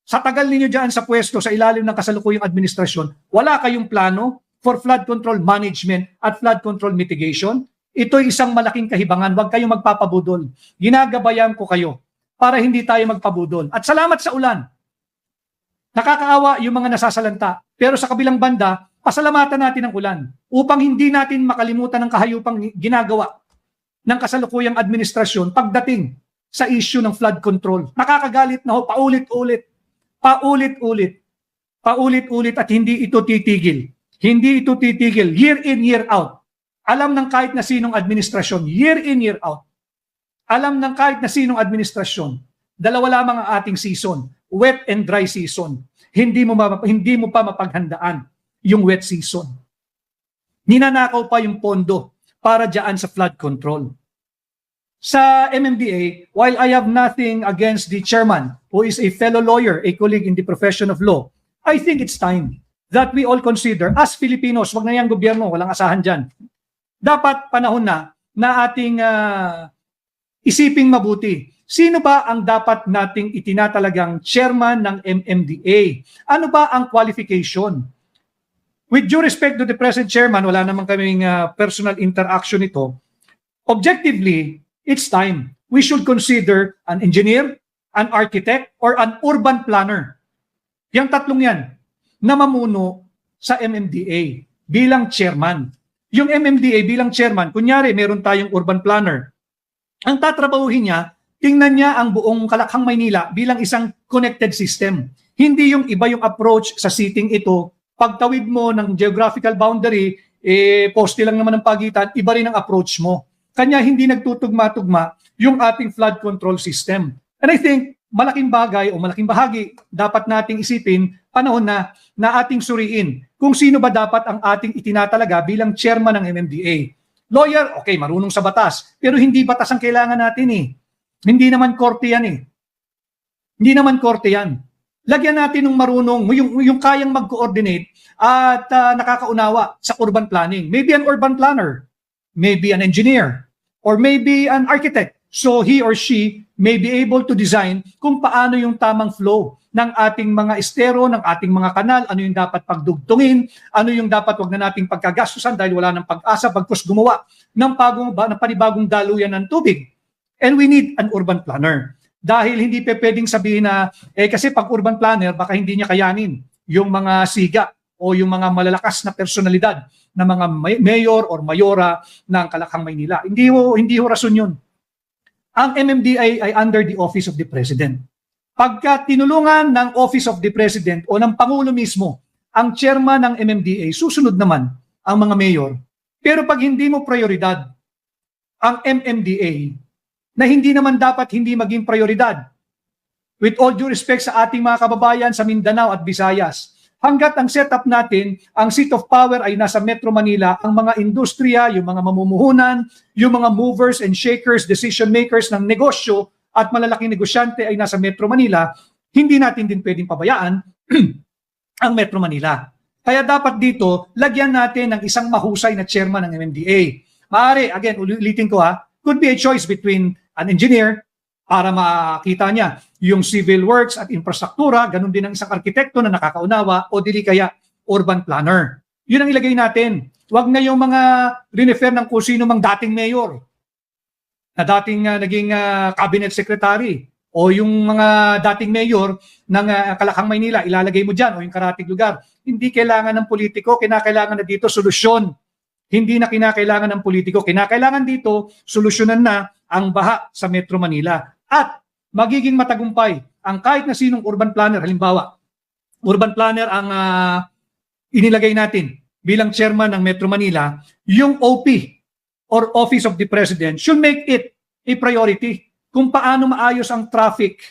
Sa tagal ninyo dyan sa pwesto, sa ilalim ng kasalukuyang administrasyon, wala kayong plano for flood control management at flood control mitigation. Ito'y isang malaking kahibangan. Huwag kayong magpapabudol. Ginagabayan ko kayo para hindi tayo magpabudol. At salamat sa ulan. Nakakaawa yung mga nasasalanta. Pero sa kabilang banda, pasalamatan natin ang ulan upang hindi natin makalimutan ang kahayupang ginagawa ng kasalukuyang administrasyon pagdating sa issue ng flood control. Nakakagalit na ho, paulit-ulit at hindi ito titigil. Hindi ito titigil, year in, year out. Alam ng kahit na sinong administrasyon, year in, year out. Alam ng kahit na sinong administrasyon, dalawa lamang ang ating season, wet and dry season. Hindi mo pa mapaghandaan yung wet season. Ninanakaw pa yung pondo para dyan sa flood control. Sa MMDA, while I have nothing against the chairman, who is a fellow lawyer, a colleague in the profession of law, I think it's time that we all consider, as Filipinos, wag na yung gobyerno, walang asahan dyan, dapat panahon na ating isiping mabuti. Sino ba ang dapat nating itinatalagang chairman ng MMDA? Ano ba ang qualification? With due respect to the present chairman, wala naman kaming personal interaction ito. Objectively, it's time. We should consider an engineer, an architect, or an urban planner. Yang tatlong yan na mamuno sa MMDA bilang chairman. Yung MMDA bilang chairman, kunyari meron tayong urban planner. Ang tatrabahuhin niya, tingnan niya ang buong Kalakhang Maynila bilang isang connected system. Hindi yung iba yung approach sa seating ito. Pagtawid mo ng geographical boundary, poste lang naman ang pagitan, iba rin ang approach mo. Kanya hindi nagtutugma-tugma yung ating flood control system. And I think malaking bagay o malaking bahagi dapat nating isipin panahon na ating suriin kung sino ba dapat ang ating itinatalaga bilang chairman ng MMDA. Lawyer, okay, marunong sa batas, pero hindi batas ang kailangan natin eh. Hindi naman korte yan eh. Hindi naman korte yan. Lagyan natin ng marunong, yung kayang mag-coordinate at nakakaunawa sa urban planning. Maybe an urban planner, maybe an engineer, or maybe an architect. So he or she may be able to design kung paano yung tamang flow ng ating mga estero, ng ating mga kanal, ano yung dapat pagdugtungin, ano yung dapat wag na nating pagkagastusan dahil wala ng pag-asa pagkus gumawa ng panibagong daluyan ng tubig. And we need an urban planner. Dahil hindi pwedeng sabihin na, kasi pag urban planner, baka hindi niya kayanin yung mga siga o yung mga malalakas na personalidad na mga mayor or mayora ng Kalakhang Maynila. Hindi ho rason yun. ang MMDA ay under the Office of the President. Pagka tinulungan ng Office of the President o ng Pangulo mismo ang chairman ng MMDA, susunod naman ang mga mayor. Pero pag hindi mo prioridad ang MMDA, na hindi naman dapat hindi maging prioridad, with all due respect sa ating mga kababayan sa Mindanao at Visayas, hanggat ang setup natin, ang seat of power ay nasa Metro Manila, ang mga industriya, yung mga mamumuhunan, yung mga movers and shakers, decision makers ng negosyo at malalaking negosyante ay nasa Metro Manila, hindi natin din pwedeng pabayaan ang Metro Manila. Kaya dapat dito, lagyan natin ng isang mahusay na chairman ng MMDA. Maaari, again, ulitin ko could be a choice between an engineer para makita niya yung civil works at infrastruktura, ganun din ang isang arkitekto na nakakaunawa o dili kaya urban planner. Yun ang ilagay natin. Huwag na yung mga refer ng kung sino mang dating mayor na dating naging cabinet secretary o yung mga dating mayor ng Kalakang Maynila, ilalagay mo dyan o yung karatig lugar. Hindi kailangan ng politiko, kinakailangan na dito solusyon. Hindi na kinakailangan ng politiko, kinakailangan dito solusyonan na ang baha sa Metro Manila. At magiging matagumpay ang kahit na sinong urban planner, halimbawa, urban planner ang inilagay natin bilang chairman ng Metro Manila, yung OP or Office of the President should make it a priority kung paano maayos ang traffic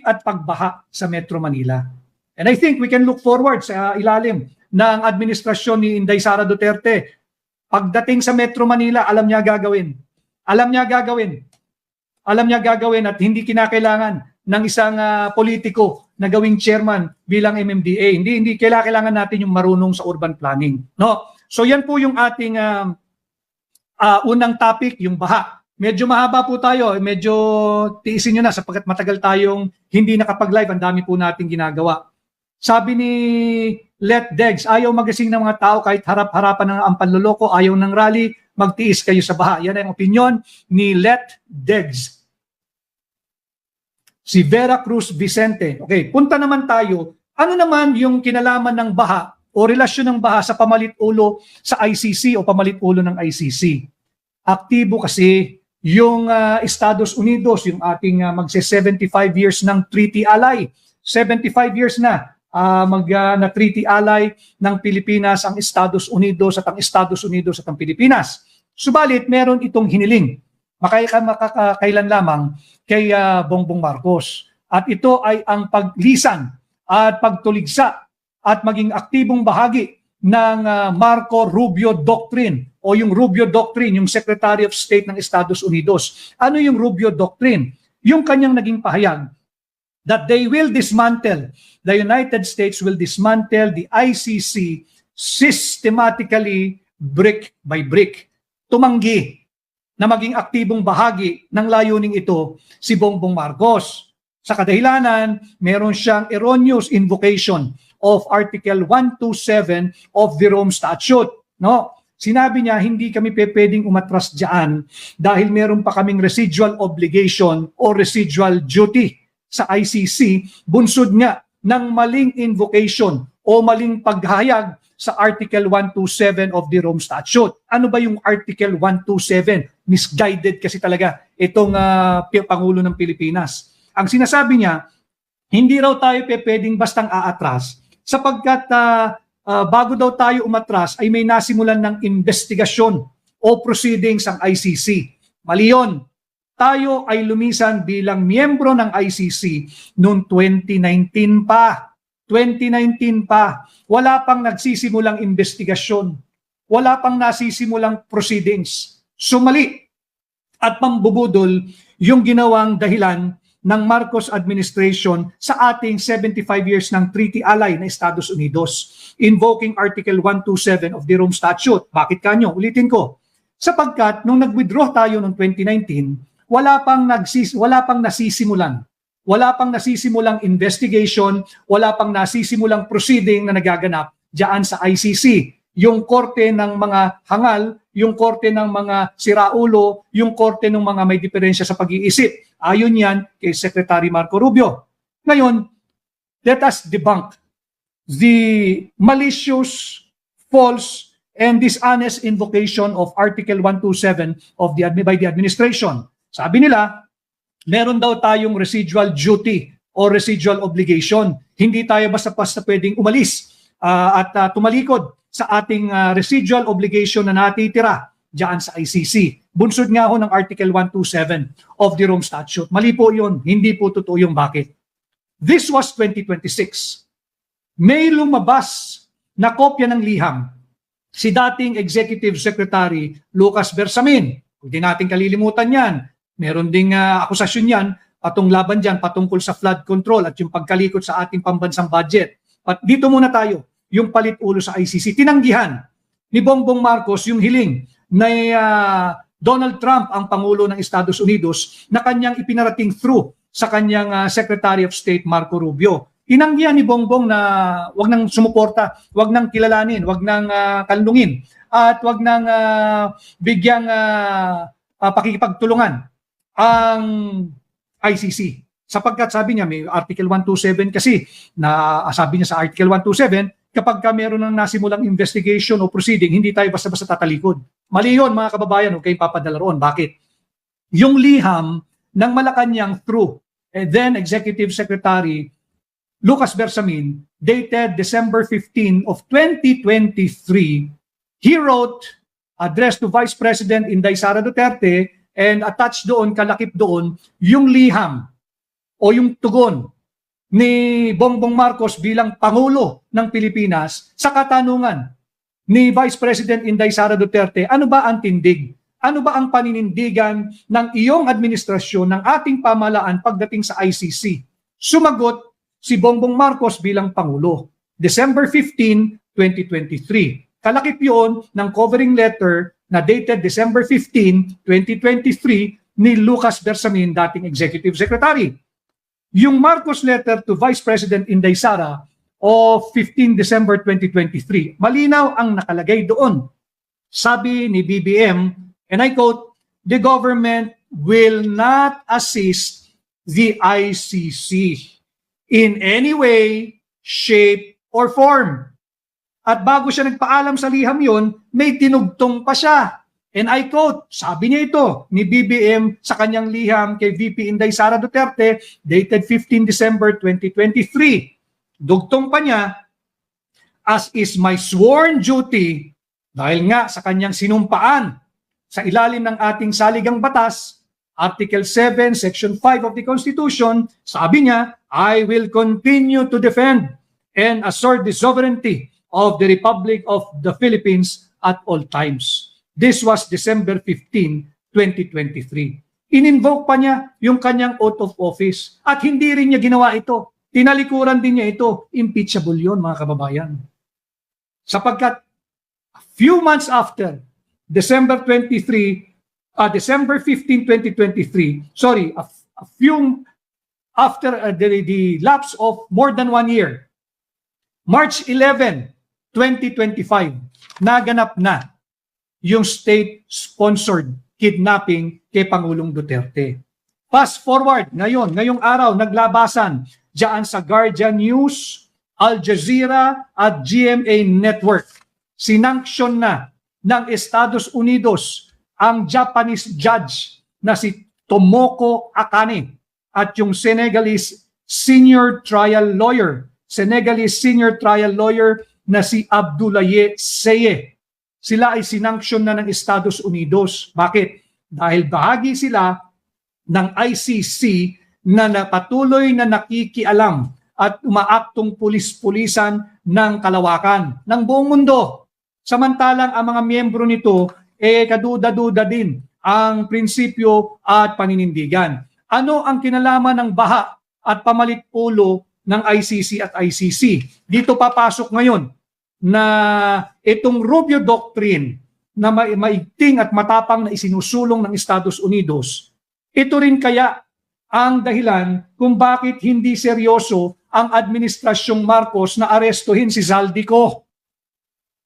at pagbaha sa Metro Manila. And I think we can look forward sa ilalim ng administrasyon ni Inday Sara Duterte. Pagdating sa Metro Manila, alam niya gagawin. Alam niya gagawin at hindi kinakailangan ng isang politiko na gawing chairman bilang MMDA. Hindi kailangan natin yung marunong sa urban planning. No? So yan po yung ating unang topic, yung baha. Medyo mahaba po tayo, medyo tiisin nyo na sapagkat matagal tayong hindi nakapag-live, ang dami po nating ginagawa. Sabi ni Let Degs, ayaw magising ng mga tao kahit harap-harapan ng ang panloloko, ayaw ng rally, magtiis kayo sa baha. Yan ang opinion ni Let Degs. Si Vera Cruz Vicente. Okay, punta naman tayo. Ano naman yung kinalaman ng baha o relasyon ng baha sa pamalit-ulo sa ICC o pamalit-ulo ng ICC? Aktibo kasi yung Estados Unidos, yung ating magse-75 years ng treaty ally. 75 years na na treaty ally ng Pilipinas ang Estados Unidos at ang Estados Unidos at ang Pilipinas. Subalit, meron itong hiniling. Makakailan lamang kay Bongbong Marcos. At ito ay ang paglisan at pagtuligsa at maging aktibong bahagi ng Marco Rubio Doctrine o yung Rubio Doctrine, yung Secretary of State ng Estados Unidos. Ano yung Rubio Doctrine? Yung kanyang naging pahayag that they will dismantle, the United States will dismantle the ICC systematically, brick by brick. Tumanggi na maging aktibong bahagi ng layuning ito si Bongbong Marcos. Sa kadahilanan, meron siyang erroneous invocation of Article 127 of the Rome Statute. No? Sinabi niya, hindi kami pwedeng umatras dyan dahil meron pa kaming residual obligation o residual duty sa ICC, bunsod nga ng maling invocation o maling paghayag sa Article 127 of the Rome Statute. Ano ba yung Article 127? Misguided kasi talaga itong Pangulo ng Pilipinas. Ang sinasabi niya, hindi raw tayo pwedeng bastang aatras sapagkat bago daw tayo umatras ay may nasimulan ng investigasyon o proceedings ang ICC. Mali yun. Tayo ay lumisan bilang miyembro ng ICC noong 2019 pa. 2019 pa. Wala pang nagsisimulang investigasyon. Wala pang nasisimulang proceedings. Sumali at pambubudol yung ginawang dahilan ng Marcos administration sa ating 75 years ng treaty ally na Estados Unidos, invoking Article 127 of the Rome Statute. Bakit kanyo? Ulitin ko. Sapagkat nung nag-withdraw tayo noong 2019, wala pang nasisimulang investigation, wala pang nasisimulang proceeding na nagaganap diyan sa ICC. Yung korte ng mga hangal, yung korte ng mga siraulo, yung korte ng mga may diferensya sa pag-iisip. Ayon yan kay Secretary Marco Rubio. Ngayon, let us debunk the malicious, false and dishonest invocation of Article 127 of by the administration. Sabi nila, meron daw tayong residual duty o residual obligation. Hindi tayo basta-basta pwedeng umalis at tumalikod sa ating residual obligation na natitira diyan sa ICC. Bunsod nga ho ng Article 127 of the Rome Statute. Mali po yun. Hindi po totoo yung bakit. This was 2026. May lumabas na kopya ng liham si dating Executive Secretary Lucas Bersamin. Hindi natin kalilimutan yan. Meron ding akusasyon yan laban dyan patungkol sa flood control at yung pagkalikot sa ating pambansang budget. At dito muna tayo, yung palit ulo sa ICC. Tinanggihan ni Bongbong Marcos yung hiling na Donald Trump ang Pangulo ng Estados Unidos na kanyang ipinarating through sa kanyang Secretary of State Marco Rubio. Tinanggihan ni Bongbong na wag nang sumuporta, wag nang kilalanin, wag nang kanlungin, at wag nang bigyang pakikipagtulungan ang ICC. Sapagkat sabi niya may Article 127 kasi na sabi niya sa Article 127, kapag meron ng nasimulang investigation o proceeding, hindi tayo basta-basta tatalikod. Mali yun mga kababayan, huwag kayong papadala roon. Bakit? Yung liham ng Malacanang through then Executive Secretary Lucas Bersamin, dated December 15 of 2023, he wrote, addressed to Vice President Inday Sara Duterte, and attached doon, kalakip doon, yung liham o yung tugon ni Bongbong Marcos bilang Pangulo ng Pilipinas sa katanungan ni Vice President Inday Sara Duterte, ano ba ang tindig? Ano ba ang paninindigan ng iyong administrasyon ng ating pamahalaan pagdating sa ICC? Sumagot si Bongbong Marcos bilang Pangulo. December 15, 2023. Kalakip yun ng covering letter na dated December 15, 2023 ni Lucas Bersamin, dating Executive Secretary. Yung Marcos letter to Vice President Inday Sara of 15 December 2023, malinaw ang nakalagay doon. Sabi ni BBM, and I quote, "The government will not assist the ICC in any way, shape, or form." At bago siya nagpaalam sa liham yun, may tinugtong pa siya. And I quote, sabi niya ito ni BBM sa kanyang liham kay VP Inday Sara Duterte, dated 15 December 2023. Dugtong pa niya, "As is my sworn duty," dahil nga sa kanyang sinumpaan sa ilalim ng ating saligang batas, Article 7, Section 5 of the Constitution, sabi niya, "I will continue to defend and assert the sovereignty of the Republic of the Philippines at all times." This was December 15, 2023. In-invoke pa niya yung kanyang oath of office at hindi rin niya ginawa ito. Tinalikuran din niya ito. Impeachable yun, mga kababayan. Sapagkat a few months after December 15, 2023, a few after the lapse of more than 1 year, March 11, 2025, naganap na yung state-sponsored kidnapping kay Pangulong Duterte. Fast forward, ngayong araw, naglabasan diyan sa Guardian News, Al Jazeera at GMA Network. Sinanksyon na ng Estados Unidos ang Japanese judge na si Tomoko Akane at yung Senegalese senior trial lawyer na si Abdoulaye Seye. Sila ay sinanksyon na ng Estados Unidos. Bakit? Dahil bahagi sila ng ICC na patuloy na nakikialam at umaaktong pulis-pulisan ng kalawakan ng buong mundo. Samantalang ang mga miyembro nito kaduda-duda din ang prinsipyo at paninindigan. Ano ang kinalaman ng baha at pamalit ulo ng ICC at ICC? Dito papasok ngayon na itong Rubio Doctrine na maigting at matapang na isinusulong ng Estados Unidos, ito rin kaya ang dahilan kung bakit hindi seryoso ang administrasyong Marcos na arestuhin si Zaldico.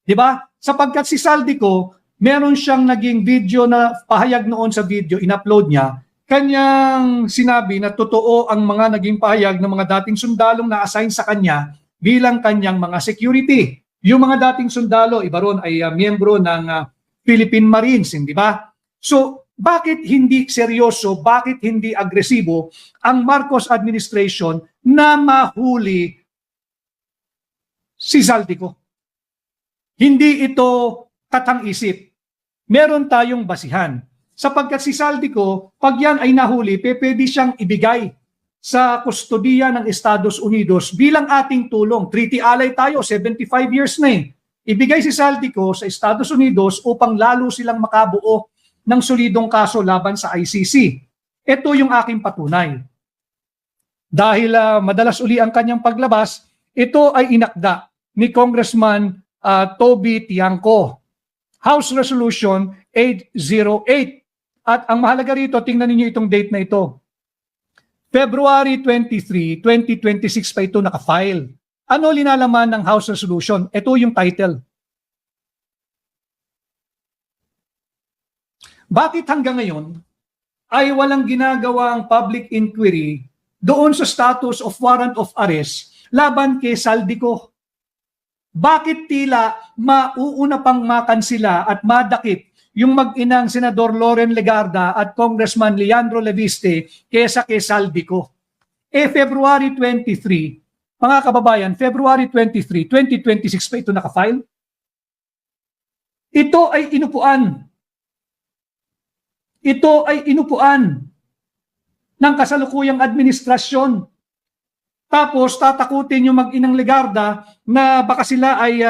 Diba? Sapagkat si Zaldico, meron siyang naging video na pahayag noon sa video, in-upload niya, kanyang sinabi na totoo ang mga naging pahayag ng mga dating sundalong na assign sa kanya bilang kanyang mga security. Yung mga dating sundalo, iba ron ay miyembro ng Philippine Marines, hindi ba? So, bakit hindi seryoso, bakit hindi agresibo ang Marcos administration na mahuli si Zaldico? Hindi ito katang-isip. Meron tayong basihan. Sapagkat si Zaldico, pag yan ay nahuli, pwede siyang ibigay sa kustodiya ng Estados Unidos bilang ating tulong. Treaty ally tayo, 75 years na eh. Ibigay si Zaldico sa Estados Unidos upang lalo silang makabuo ng solidong kaso laban sa ICC. Ito yung aking patunay. Dahil madalas uli ang kanyang paglabas, ito ay inakda ni Congressman Toby Tiangco. House Resolution 808. At ang mahalaga rito, tingnan niyo itong date na ito. February 23, 2026 pa ito nakafile. Ano linalaman ng House Resolution? Ito yung title. Bakit hanggang ngayon ay walang ginagawang public inquiry doon sa status of warrant of arrest laban kay Zaldico? Bakit tila mauuna pang makansila at madakip yung mag-inang Senador Loren Legarda at Congressman Leandro Leviste kesa kay Zaldico? February 23, mga kababayan, February 23, 2026 pa ito nakafile? Ito ay inupuan. Ito ay inupuan ng kasalukuyang administrasyon. Tapos tatakutin yung mag-inang Legarda na baka sila ay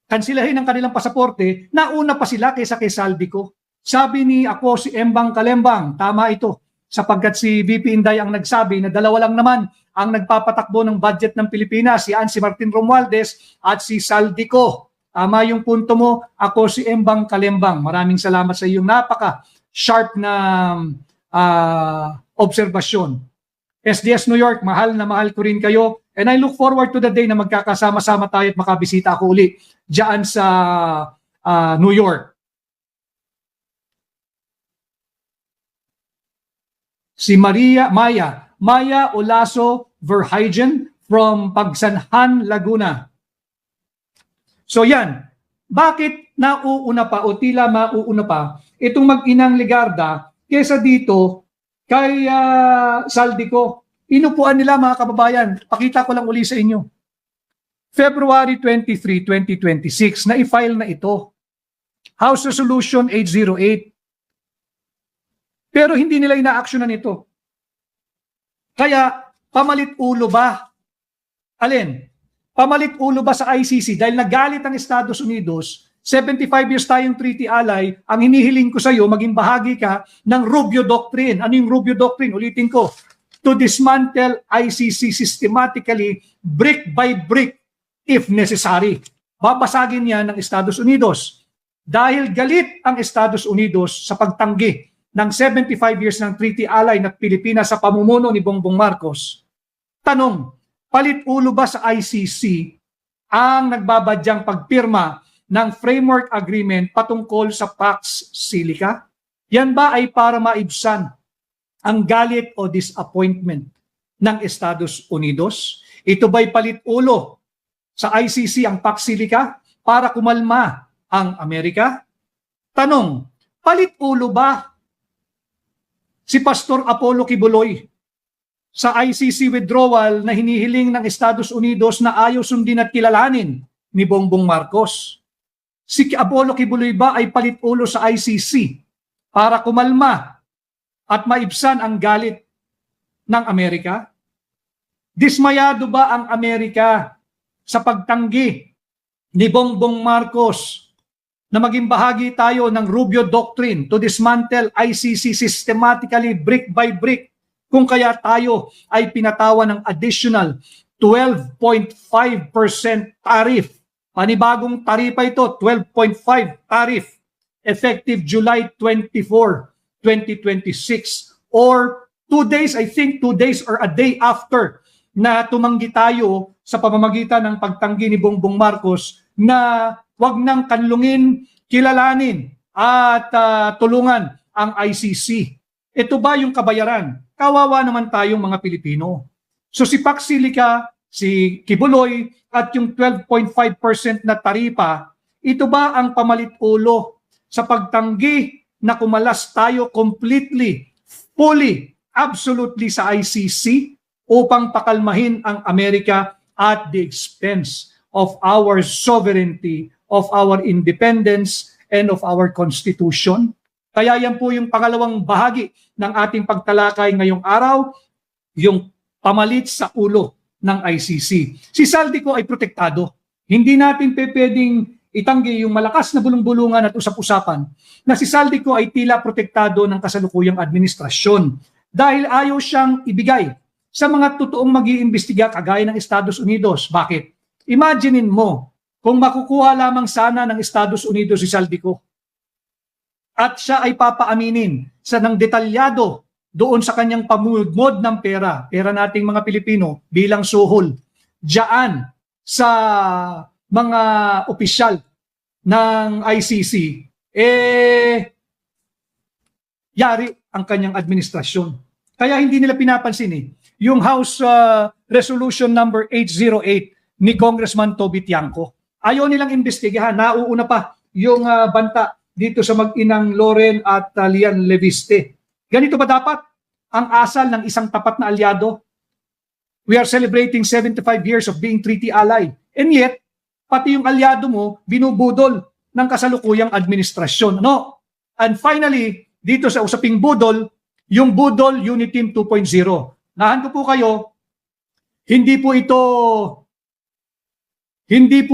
kansilahin ang kanilang pasaporte, nauna pa sila kaysa kay Zaldico. Sabi ni ako si Embang Calembang, tama ito, sapagkat si VP Inday ang nagsabi na dalawa lang naman ang nagpapatakbo ng budget ng Pilipinas, si Martin Romualdez at si Zaldico. Tama yung punto mo, ako si Embang Calembang. Maraming salamat sa iyong napaka-sharp na obserbasyon. SDS New York, mahal na mahal ko rin kayo. And I look forward to the day na magkakasama-sama tayo at makabisita ako uli dyan sa New York. Si Maya Olaso Verheijen from Pagsanhan, Laguna. So yan, bakit nauuna pa o tila mauuna pa itong mag-inang Legarda kesa dito kay Zaldico? Inupuan nila mga kababayan. Pakita ko lang uli sa inyo. February 23, 2026, na-i-file na ito. House Resolution 808. Pero hindi nila ina-actionan ito. Kaya, pamalit ulo ba? Alin? Pamalit ulo ba sa ICC? Dahil nagalit ang Estados Unidos, 75 years tayong treaty ally, ang hinihiling ko sa iyo, maging bahagi ka ng Rubio Doctrine. Ano yung Rubio Doctrine? Ulitin ko. To dismantle ICC systematically, brick by brick, if necessary. Babasagin yan ng Estados Unidos. Dahil galit ang Estados Unidos sa pagtanggi ng 75 years ng treaty ally na Pilipinas sa pamumuno ni Bongbong Marcos. Tanong, palit ulo ba sa ICC ang nagbabadyang pagpirma ng framework agreement patungkol sa Pax Silica? Yan ba ay para maibsan ang galit o disappointment ng Estados Unidos? Ito ba'y palit ulo sa ICC ang Pax Silica para kumalma ang Amerika? Tanong, palit ulo ba si Pastor Apollo Kibuloy sa ICC withdrawal na hinihiling ng Estados Unidos na ayaw sundin at kilalanin ni Bongbong Marcos? Si Apollo Kibuloy ba ay palit ulo sa ICC para kumalma at maibsan ang galit ng Amerika? Dismayado ba ang Amerika sa pagtanggi ni Bongbong Marcos na maging bahagi tayo ng Rubio Doctrine to dismantle ICC systematically brick by brick, kung kaya tayo ay pinatawan ng additional 12.5% tariff? Panibagong taripa ito, 12.5 tariff, effective July 24, 2026. Or 2 days, I think 2 days or a day after na tumanggi tayo sa pamamagitan ng pagtanggi ni Bongbong Marcos na wag nang kanlungin, kilalanin at tulungan ang ICC. Ito ba yung kabayaran? Kawawa naman tayong mga Pilipino. So si Pax Silica, si Kibuloy at yung 12.5% na taripa, ito ba ang pamalit ulo sa pagtanggi na kumalas tayo completely, fully, absolutely sa ICC upang pakalmahin ang Amerika at the expense of our sovereignty, of our independence, and of our Constitution? Kaya yan po yung pangalawang bahagi ng ating pagtalakay ngayong araw, yung pamalit sa ulo ng ICC. Si Saldico ay protektado. Hindi natin pwedeng itanggi yung malakas na bulong-bulungan at usap-usapan na si Saldico ay tila protektado ng kasalukuyang administrasyon dahil ayaw siyang ibigay sa mga totoong mag-iimbestiga kagaya ng Estados Unidos. Bakit? Imaginein mo kung makukuha lamang sana ng Estados Unidos si Saldico at siya ay papaaminin sa ng detalyado doon sa kanyang pamumudmod ng pera nating mga Pilipino bilang suhol, diyan sa mga opisyal ng ICC, yari ang kanyang administrasyon. Kaya hindi nila pinapansin yung House Resolution number 808 ni Congressman Toby Tiangco. Ayaw nilang imbestigahan, nauuna pa yung banta dito sa mag-inang Loren at Lian Leviste. Ganito ba dapat ang asal ng isang tapat na alyado? We are celebrating 75 years of being treaty ally. And yet, pati yung alyado mo, binubudol ng kasalukuyang administrasyon. No? And finally, dito sa usaping budol, yung Budol Uniteam 2.0. Nahan ko po kayo, hindi po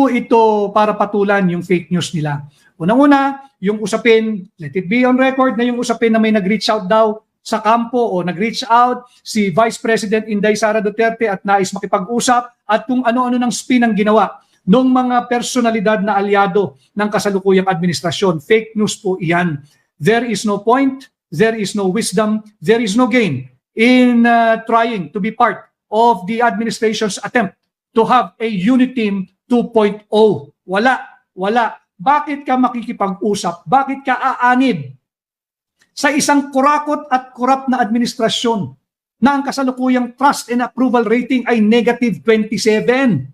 ito para patulan yung fake news nila. Unang-una, yung usapin, let it be on record na yung usapin na may nag-reach out daw sa kampo o nag-reach out si Vice President Inday Sara Duterte at nais makipag-usap at kung ano-ano ng spin ang ginawa ng mga personalidad na alyado ng kasalukuyang administrasyon. Fake news po iyan. There is no point, there is no wisdom, there is no gain in trying to be part of the administration's attempt to have a Uniteam 2.0. Wala. Bakit ka makikipag-usap? Bakit ka aanib sa isang kurakot at korap na administrasyon na ang kasalukuyang trust and approval rating ay negative 27?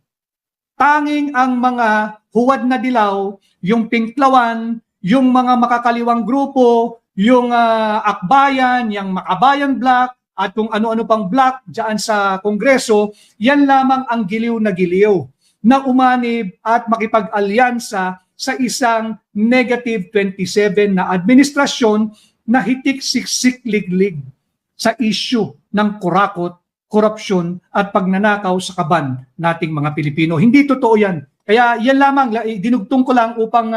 Tanging ang mga huwad na dilaw, yung pinklawan, yung mga makakaliwang grupo, yung akbayan, yung makabayan black, at kung ano-ano pang black dyan sa Kongreso, yan lamang ang giliw na umanib at makipag-alyansa sa isang negative 27 na administrasyon na hitik siksik liglig sa issue ng kurakot, korupsyon at pagnanakaw sa kaban nating mga Pilipino. Hindi totoo yan. Kaya yan lamang, dinugtong ko lang upang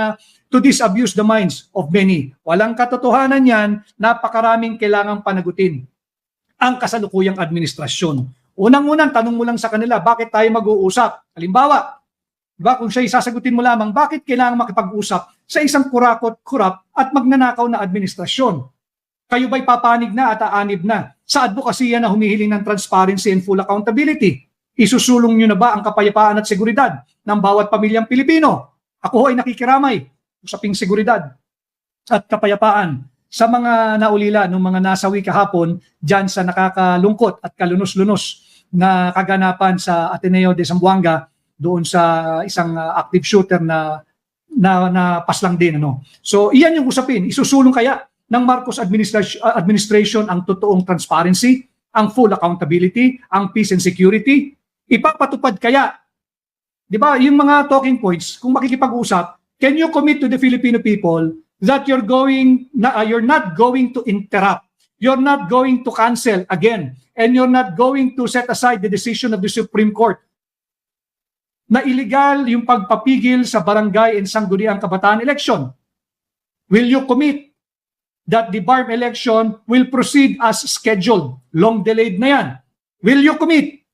to disabuse the minds of many. Walang katotohanan yan, napakaraming kailangang panagutin ang kasalukuyang administrasyon. Unang-unang, tanong mo lang sa kanila, bakit tayo mag-uusap? Halimbawa, diba, kung siya isasagutin mo lamang, bakit kailangan makipag-usap sa isang kurakot, kurap at magnanakaw na administrasyon? Kayo ba'y papanig na at aanib na sa advokasya na humihiling ng transparency and full accountability? Isusulong nyo na ba ang kapayapaan at seguridad ng bawat pamilyang Pilipino? Ako ay nakikiramay usaping seguridad at kapayapaan sa mga naulila ng mga nasawi kahapon dyan sa nakakalungkot at kalunos-lunos na kaganapan sa Ateneo de Zamboanga doon sa isang active shooter na paslang din. So iyan yung usapin. Isusulong kaya ng Marcos administration ang totoong transparency, ang full accountability, ang peace and security? Ipapatupad kaya, di ba, yung mga talking points, kung makikipag-usap, can you commit to the Filipino people that you're not going to interrupt, you're not going to cancel again, and you're not going to set aside the decision of the Supreme Court na illegal yung pagpapigil sa barangay and sangguniang kabataan election? Will you commit that the BARM election will proceed as scheduled? Long delayed na yan. Will you commit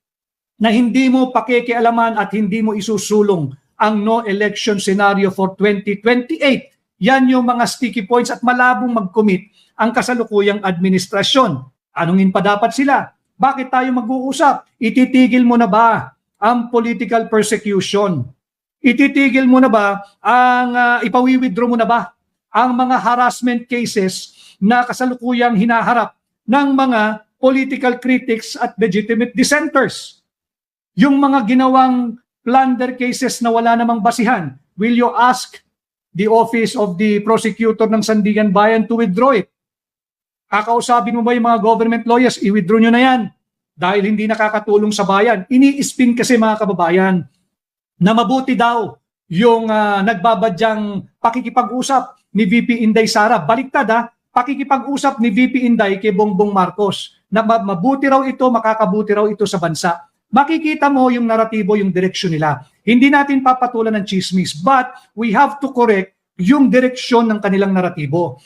na hindi mo pakikialaman at hindi mo isusulong ang no election scenario for 2028? Yan yung mga sticky points at malabong mag-commit ang kasalukuyang administrasyon. Anongin pa dapat sila? Bakit tayo mag-uusap? Ititigil mo na ba ang political persecution? Ititigil mo na ba ang ipawi-withdraw mo na ba ang mga harassment cases na kasalukuyang hinaharap ng mga political critics at legitimate dissenters? Yung mga ginawang plunder cases na wala namang basihan, will you ask the office of the prosecutor ng Sandigan Bayan to withdraw it? Kakausapin mo ba yung mga government lawyers, i-withdraw nyo na yan dahil hindi nakakatulong sa bayan. Ini-spin kasi mga kababayan na mabuti daw yung nagbabadyang pakikipag-usap ni VP Inday Sara. Baliktad pakikipag-usap ni VP Inday kay Bongbong Marcos na mabuti raw ito, makakabuti raw ito sa bansa. Makikita mo yung naratibo, yung direksyon nila. Hindi natin papatulan ng chismis, but we have to correct yung direksyon ng kanilang naratibo.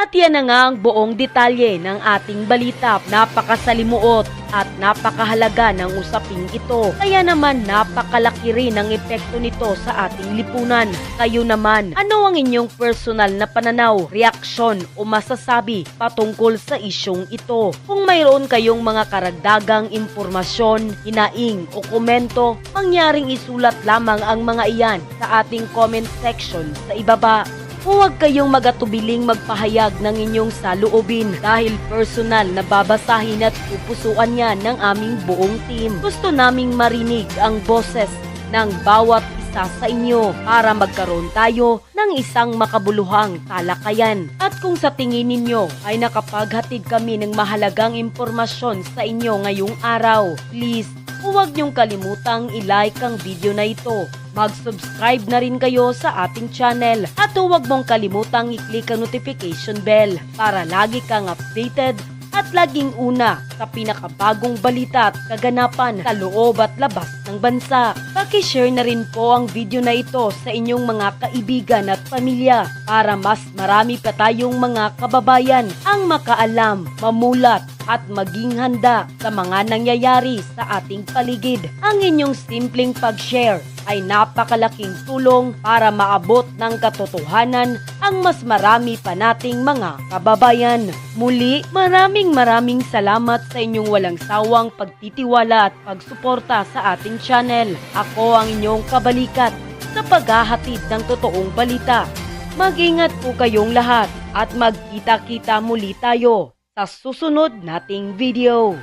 At yan na nga ang buong detalye ng ating balita. Napakasalimuot at napakahalaga ng usaping ito. Kaya naman napakalaki rin ang epekto nito sa ating lipunan. Kayo naman, ano ang inyong personal na pananaw, reaksyon o masasabi patungkol sa isyong ito? Kung mayroon kayong mga karagdagang impormasyon, hinaing o komento, mangyaring isulat lamang ang mga iyan sa ating comment section sa ibaba. Huwag kayong magatubiling magpahayag ng inyong saloobin dahil personal na babasahin at pupusuan yan ng aming buong team. Gusto naming marinig ang boses ng bawat isa sa inyo para magkaroon tayo ng isang makabuluhang talakayan. At kung sa tingin ninyo ay nakapaghatid kami ng mahalagang impormasyon sa inyo ngayong araw, please, huwag niyong kalimutang i-like ang video na ito. Mag-subscribe na rin kayo sa ating channel at huwag mong kalimutang i-click ang notification bell para lagi kang updated at laging una sa pinakabagong balita at kaganapan sa loob at labas ng bansa. Paki-share na rin po ang video na ito sa inyong mga kaibigan at pamilya para mas marami pa tayong mga kababayan ang makaalam, mamulat at maging handa sa mga nangyayari sa ating paligid. Ang inyong simpleng pag-share ay napakalaking tulong para maabot ng katotohanan ang mas marami pa nating mga kababayan. Muli, maraming salamat sa inyong walang sawang pagtitiwala at pagsuporta sa ating channel. Ako ang inyong kabalikat sa paghahatid ng totoong balita. Mag-ingat po kayong lahat at magkita-kita muli tayo sa susunod nating video.